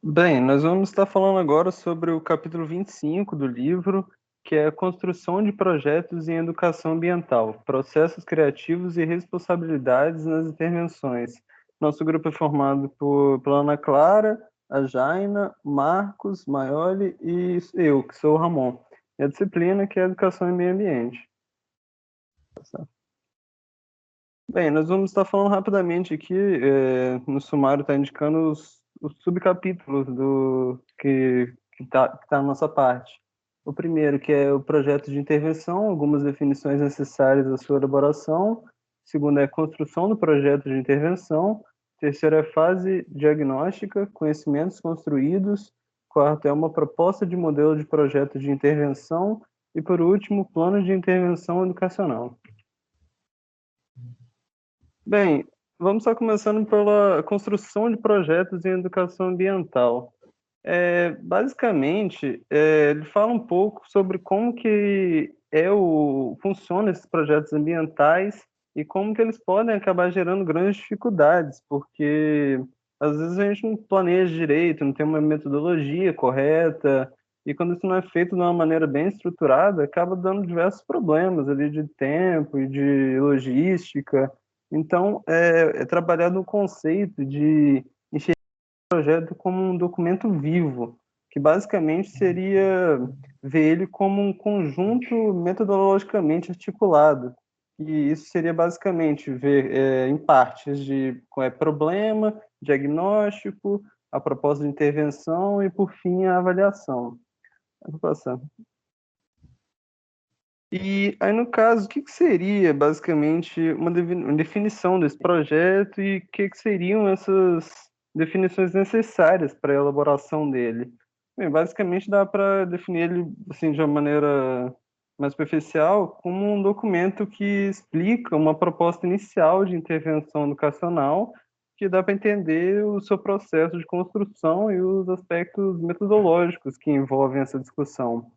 Bem, nós vamos estar falando agora sobre o capítulo 25 do livro, que é a construção de projetos em educação ambiental, processos criativos e responsabilidades nas intervenções. Nosso grupo é formado pela Ana Clara, a Jaina, Marcos, Maioli e eu, que sou o Ramon. E a disciplina que é Educação e Meio Ambiente. Bem, nós vamos estar falando rapidamente aqui, no sumário está indicando os subcapítulos que tá na nossa parte. O primeiro, que é o projeto de intervenção, algumas definições necessárias à sua elaboração. O segundo é a construção do projeto de intervenção. O terceiro é fase diagnóstica, conhecimentos construídos. Quarto é uma proposta de modelo de projeto de intervenção. E, por último, plano de intervenção educacional. Bem, vamos estar começando pela construção de projetos em educação ambiental. Basicamente, ele fala um pouco sobre como que funciona esses projetos ambientais e como que eles podem acabar gerando grandes dificuldades, porque às vezes a gente não planeja direito, não tem uma metodologia correta, e quando isso não é feito de uma maneira bem estruturada, acaba dando diversos problemas ali de tempo e de logística. Então, é trabalhado o conceito de projeto como um documento vivo, que basicamente seria ver ele como um conjunto metodologicamente articulado. E isso seria basicamente ver em partes de qual é problema, diagnóstico, a proposta de intervenção e, por fim, a avaliação. Eu vou passar. E aí, no caso, o que que seria basicamente uma definição desse projeto e o que que seriam essas definições necessárias para a elaboração dele? Bem, basicamente dá para definir ele assim, de uma maneira mais superficial como um documento que explica uma proposta inicial de intervenção educacional que dá para entender o seu processo de construção e os aspectos metodológicos que envolvem essa discussão.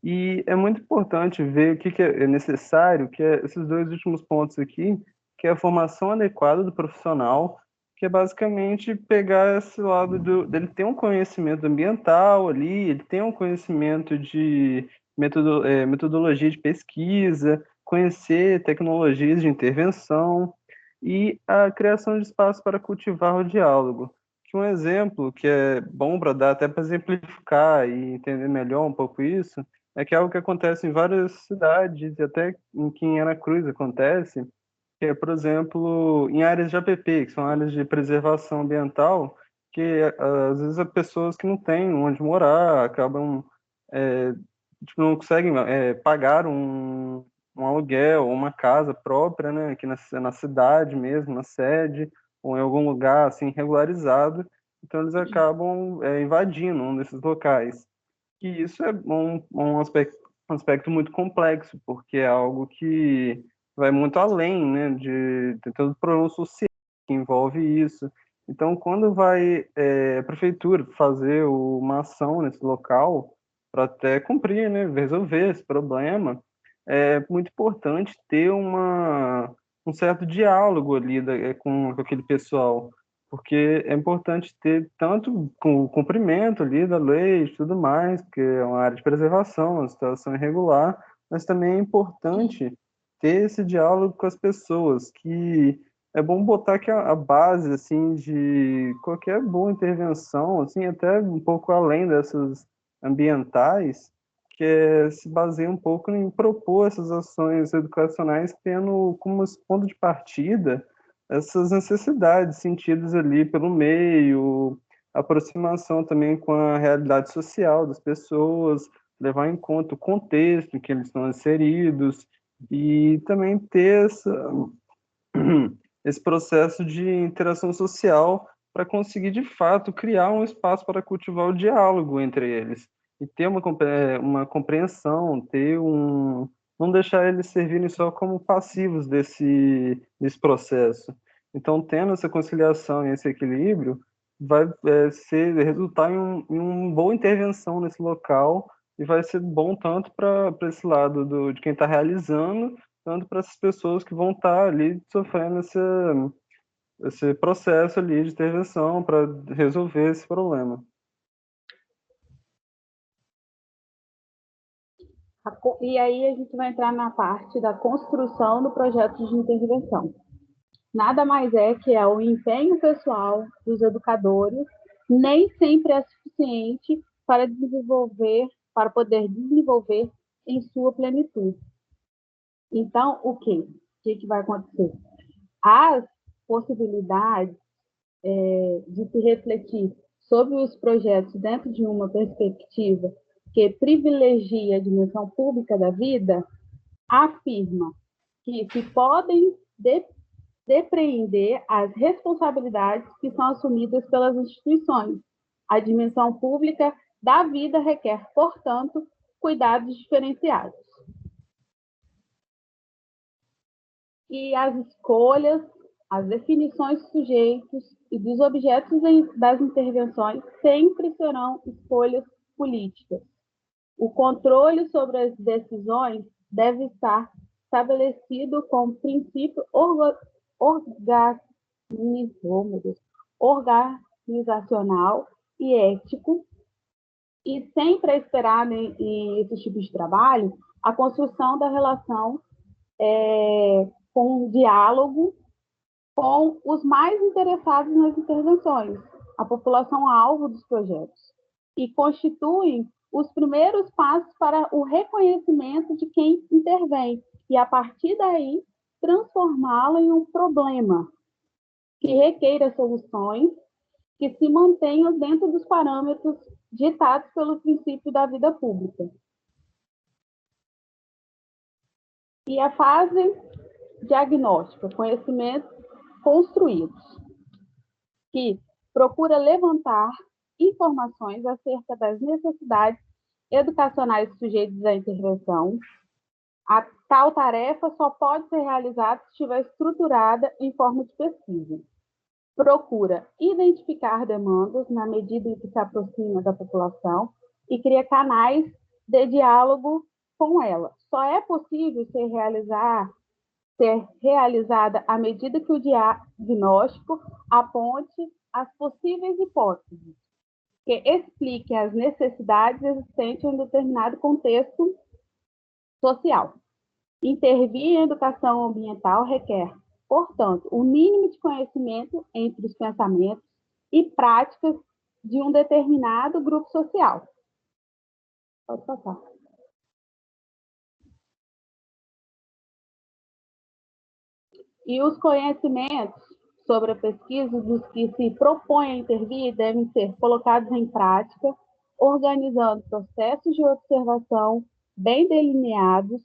E é muito importante ver o que que é necessário, que é esses dois últimos pontos aqui, que é a formação adequada do profissional, que é basicamente pegar esse lado dele ter um conhecimento ambiental ali, ele tem um conhecimento de metodologia de pesquisa, conhecer tecnologias de intervenção e a criação de espaço para cultivar o diálogo. Que um exemplo que é bom para dar até para exemplificar e entender melhor um pouco isso é algo que acontece em várias cidades, e até em Aracruz acontece, que é, por exemplo, em áreas de APP, que são áreas de preservação ambiental, que às vezes as pessoas que não têm onde morar acabam, é, tipo, não conseguem pagar um aluguel ou uma casa própria, né, aqui na cidade mesmo, na sede, ou em algum lugar assim regularizado, então eles acabam invadindo um desses locais. E isso é um aspecto muito complexo, porque é algo que vai muito além, né, de todo o problema social que envolve isso. Então, quando vai a prefeitura fazer uma ação nesse local para até cumprir, né, resolver esse problema, é muito importante ter um certo diálogo ali com aquele pessoal, porque é importante ter tanto com o cumprimento ali da lei e tudo mais, porque é uma área de preservação, uma situação irregular, mas também é importante ter esse diálogo com as pessoas, que é bom botar que a base assim de qualquer boa intervenção, assim, até um pouco além dessas ambientais, que se baseia um pouco em propor essas ações educacionais tendo como ponto de partida essas necessidades sentidas ali pelo meio, aproximação também com a realidade social das pessoas, levar em conta o contexto em que eles estão inseridos e também ter esse processo de interação social para conseguir, de fato, criar um espaço para cultivar o diálogo entre eles e ter uma compreensão, não deixar eles servirem só como passivos desse processo. Então, tendo essa conciliação e esse equilíbrio, vai resultar em uma boa intervenção nesse local e vai ser bom tanto para esse lado de quem está realizando, tanto para essas pessoas que vão estar ali sofrendo esse processo ali de intervenção para resolver esse problema. E aí a gente vai entrar na parte da construção do projeto de intervenção. Nada mais é que o empenho pessoal dos educadores, nem sempre é suficiente para poder desenvolver em sua plenitude. Então, o que vai acontecer? As possibilidades de se refletir sobre os projetos dentro de uma perspectiva que privilegia a dimensão pública da vida, afirma que se podem depreender as responsabilidades que são assumidas pelas instituições. A dimensão pública da vida requer, portanto, cuidados diferenciados. E as escolhas, as definições dos sujeitos e dos objetos das intervenções sempre serão escolhas políticas. O controle sobre as decisões deve estar estabelecido com princípio organizacional e ético, e sempre é esperado em esses tipos de trabalho a construção da relação com um diálogo com os mais interessados nas intervenções, a população-alvo dos projetos, e constituem os primeiros passos para o reconhecimento de quem intervém, e, a partir daí, transformá-lo em um problema que requeira soluções que se mantenham dentro dos parâmetros ditados pelo princípio da vida pública. E a fase diagnóstica, conhecimentos construídos, que procura levantar informações acerca das necessidades educacionais dos sujeitos à intervenção. A tal tarefa só pode ser realizada se estiver estruturada em forma de pesquisa. Procura identificar demandas na medida em que se aproxima da população e cria canais de diálogo com ela. Só é possível ser realizada à medida que o diagnóstico aponte as possíveis hipóteses, que expliquem as necessidades existentes em um determinado contexto social. Intervir em educação ambiental requer, portanto, o mínimo de conhecimento entre os pensamentos e práticas de um determinado grupo social. Pode passar. E os conhecimentos sobre a pesquisa dos que se propõe a intervir devem ser colocados em prática, organizando processos de observação bem delineados,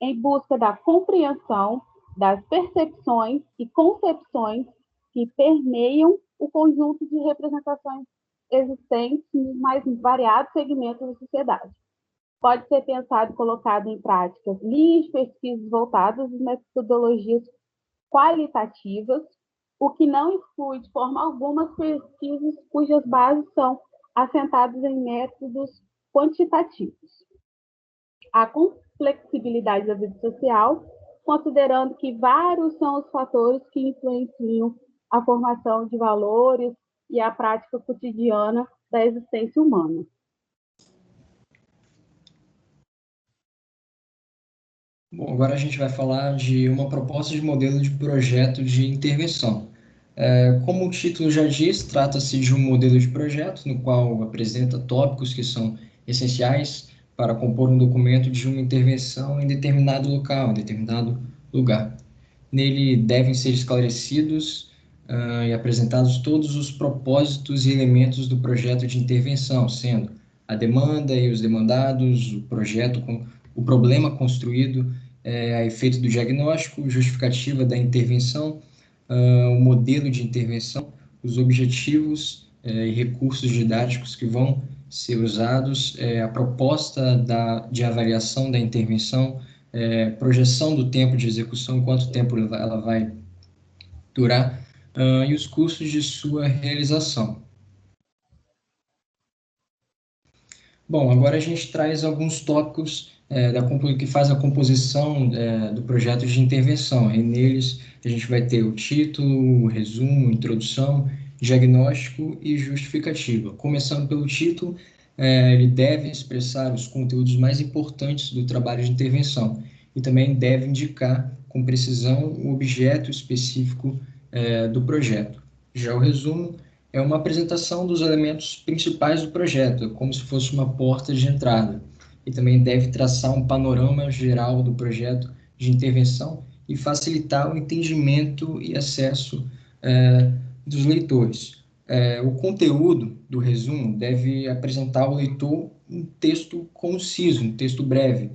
em busca da compreensão das percepções e concepções que permeiam o conjunto de representações existentes nos mais variados segmentos da sociedade. Pode ser pensado e colocado em práticas linhas de pesquisas voltadas às metodologias qualitativas, o que não exclui de forma alguma as pesquisas cujas bases são assentadas em métodos quantitativos. A flexibilidade da vida social, considerando que vários são os fatores que influenciam a formação de valores e a prática cotidiana da existência humana. Bom, agora a gente vai falar de uma proposta de modelo de projeto de intervenção. Como o título já diz, trata-se de um modelo de projeto no qual apresenta tópicos que são essenciais para compor um documento de uma intervenção em determinado local, em determinado lugar. Nele devem ser esclarecidos e apresentados todos os propósitos e elementos do projeto de intervenção, sendo a demanda e os demandados, o projeto com o problema construído, a efeito do diagnóstico, justificativa da intervenção, o modelo de intervenção, os objetivos e recursos didáticos que vão ser usados, a proposta de avaliação da intervenção, projeção do tempo de execução, quanto tempo ela vai durar, e os custos de sua realização. Bom, agora a gente traz alguns tópicos que faz a composição do projeto de intervenção. E neles a gente vai ter o título, o resumo, introdução, diagnóstico e justificativa. Começando pelo título, ele deve expressar os conteúdos mais importantes do trabalho de intervenção e também deve indicar com precisão o objeto específico do projeto. Já o resumo é uma apresentação dos elementos principais do projeto, como se fosse uma porta de entrada, e também deve traçar um panorama geral do projeto de intervenção e facilitar o entendimento e acesso dos leitores. O conteúdo do resumo deve apresentar ao leitor um texto conciso, um texto breve,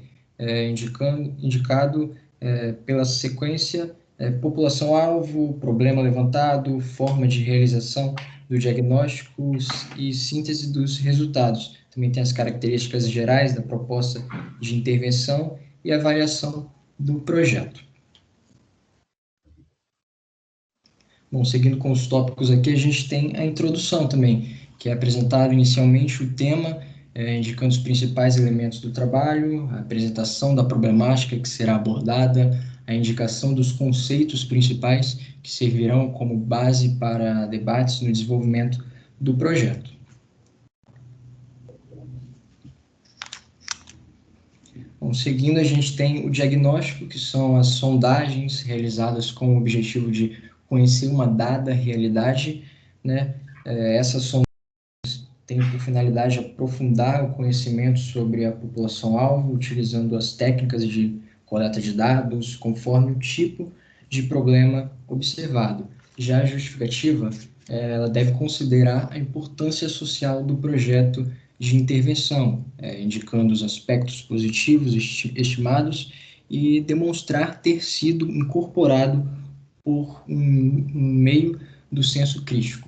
indicado pela sequência população-alvo, problema levantado, forma de realização do diagnóstico e síntese dos resultados. Também tem as características gerais da proposta de intervenção e avaliação do projeto. Bom, seguindo com os tópicos aqui, a gente tem a introdução também, que é apresentado inicialmente o tema, indicando os principais elementos do trabalho, a apresentação da problemática que será abordada, a indicação dos conceitos principais que servirão como base para debates no desenvolvimento do projeto. Bom, seguindo, a gente tem o diagnóstico, que são as sondagens realizadas com o objetivo de conhecer uma dada realidade, né? Essas sondagens têm por finalidade aprofundar o conhecimento sobre a população-alvo, utilizando as técnicas de coleta de dados, conforme o tipo de problema observado. Já a justificativa, ela deve considerar a importância social do projeto de intervenção, indicando os aspectos positivos estimados e demonstrar ter sido incorporado por um meio do senso crítico.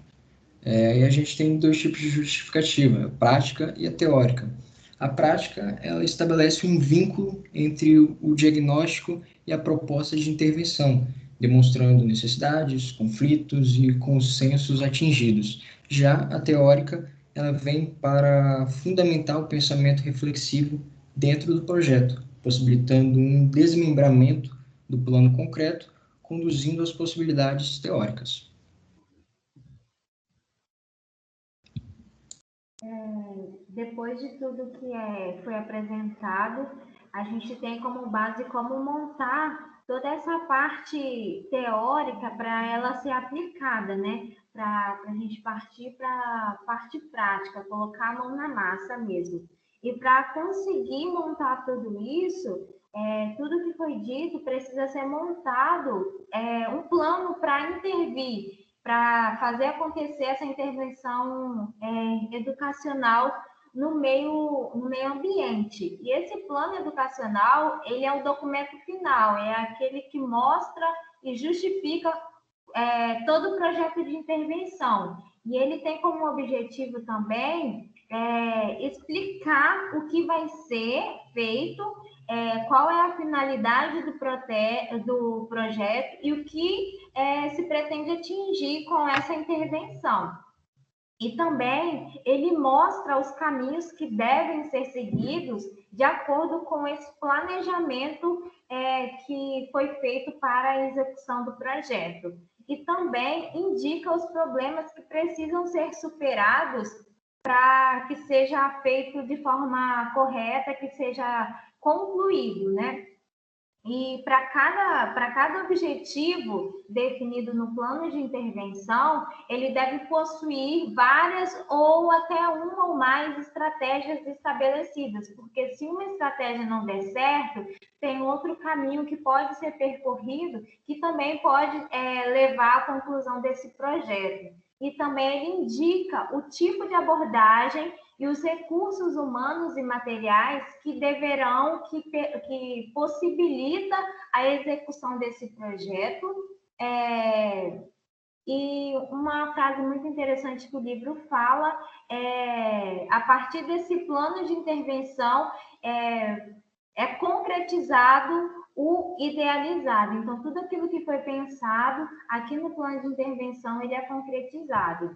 E a gente tem dois tipos de justificativa, a prática e a teórica. A prática, ela estabelece um vínculo entre o diagnóstico e a proposta de intervenção, demonstrando necessidades, conflitos e consensos atingidos. Já a teórica, ela vem para fundamentar o pensamento reflexivo dentro do projeto, possibilitando um desmembramento do plano concreto, conduzindo às possibilidades teóricas. Depois de tudo que foi apresentado, a gente tem como base como montar toda essa parte teórica para ela ser aplicada, né? Para a gente partir para a parte prática, colocar a mão na massa mesmo. E para conseguir montar tudo isso, tudo que foi dito precisa ser montado um plano para intervir, para fazer acontecer essa intervenção educacional no meio ambiente. E esse plano educacional, ele é o documento final, é aquele que mostra e justifica todo o projeto de intervenção. E ele tem como objetivo também explicar o que vai ser feito, qual é a finalidade do projeto e o que se pretende atingir com essa intervenção. E também ele mostra os caminhos que devem ser seguidos de acordo com esse planejamento que foi feito para a execução do projeto. E também indica os problemas que precisam ser superados para que seja feito de forma correta, que seja concluído, né? E para cada objetivo definido no plano de intervenção, ele deve possuir várias ou até uma ou mais estratégias estabelecidas, porque se uma estratégia não der certo, tem outro caminho que pode ser percorrido, que também pode levar à conclusão desse projeto. E também ele indica o tipo de abordagem e os recursos humanos e materiais que que possibilita a execução desse projeto. E uma frase muito interessante que o livro fala a partir desse plano de intervenção é concretizado o idealizado. Então, tudo aquilo que foi pensado aqui no plano de intervenção, ele é concretizado.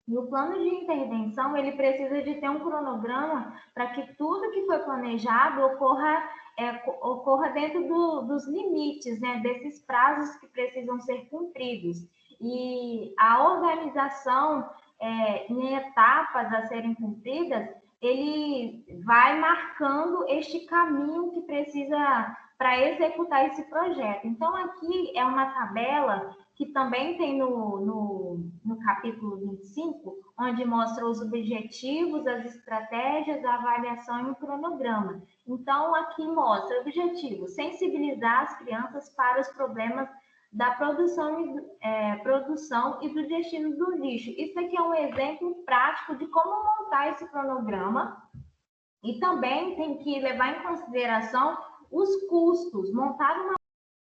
E o plano de intervenção, ele precisa de ter um cronograma para que tudo que foi planejado ocorra dentro dos limites, né, desses prazos que precisam ser cumpridos. E a organização em etapas a serem cumpridas ele vai marcando este caminho que precisa para executar esse projeto. Então, aqui é uma tabela que também tem no capítulo 25, onde mostra os objetivos, as estratégias, a avaliação e o cronograma. Então, aqui mostra o objetivo: sensibilizar as crianças para os problemas da produção e do destino do lixo. Isso aqui é um exemplo prático de como montar esse cronograma, e também tem que levar em consideração os custos, montar uma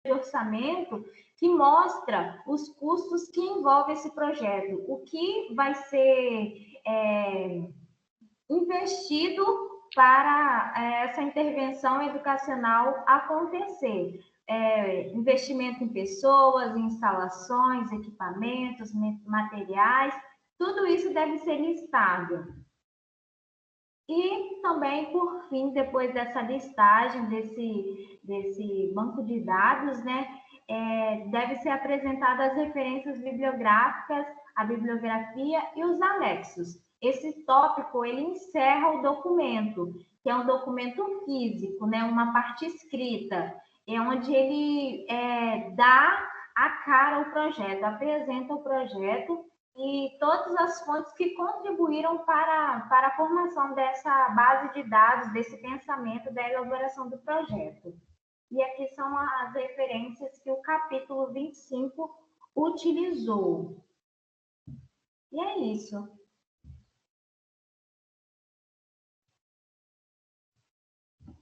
de orçamento que mostra os custos que envolve esse projeto, o que vai ser investido para essa intervenção educacional acontecer. Investimento em pessoas, instalações, equipamentos, materiais, tudo isso deve ser listado. E também, por fim, depois dessa listagem desse banco de dados, né, deve ser apresentada as referências bibliográficas, a bibliografia e os anexos. Esse tópico, ele encerra o documento, que é um documento físico, né, uma parte escrita, onde ele dá a cara ao projeto, apresenta o projeto e todas as fontes que contribuíram para a formação dessa base de dados, desse pensamento da elaboração do projeto. E aqui são as referências que o capítulo 25 utilizou. E é isso.